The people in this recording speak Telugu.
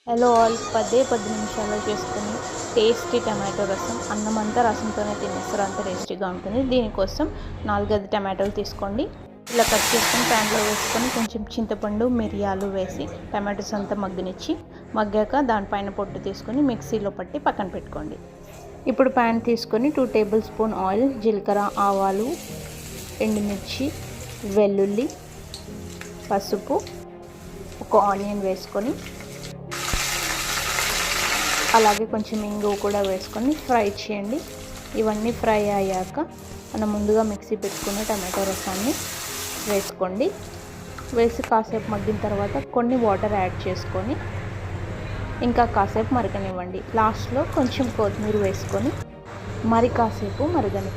హలో ఆల్, 10 నిమిషాల్లో చేసుకుని టేస్టీ టమాటో రసం. అన్నం అంతా రసంతోనే తినేస్తారు, అంత టేస్టీగా ఉంటుంది. దీనికోసం 4-5 టమాటోలు తీసుకోండి. ఇలా కట్ చేసుకొని ప్యాన్లో వేసుకొని కొంచెం చింతపండు, మిరియాలు వేసి టమాటోస్ అంతా మగ్గాక దానిపైన పొట్టు తీసుకొని మిక్సీలో పట్టి పక్కన పెట్టుకోండి. ఇప్పుడు ప్యాన్ తీసుకొని 2 టేబుల్ స్పూన్ ఆయిల్, జీలకర్ర, ఆవాలు, ఎండుమిర్చి, వెల్లుల్లి, పసుపు, ఒక ఆనియన్ వేసుకొని అలాగే కొంచెం ఇంగువ కూడా వేసుకొని ఫ్రై చేయండి. ఇవన్నీ ఫ్రై అయ్యాక మనం ముందుగా మిక్సీ పెట్టుకున్న టమాటో రసాన్ని వేసుకోండి. వేసి కాసేపు మగ్గిన తర్వాత కొన్ని వాటర్ యాడ్ చేసుకొని ఇంకా కాసేపు మరగనివ్వండి. లాస్ట్లో కొంచెం కొత్తిమీర వేసుకొని మరి కాసేపు మరగని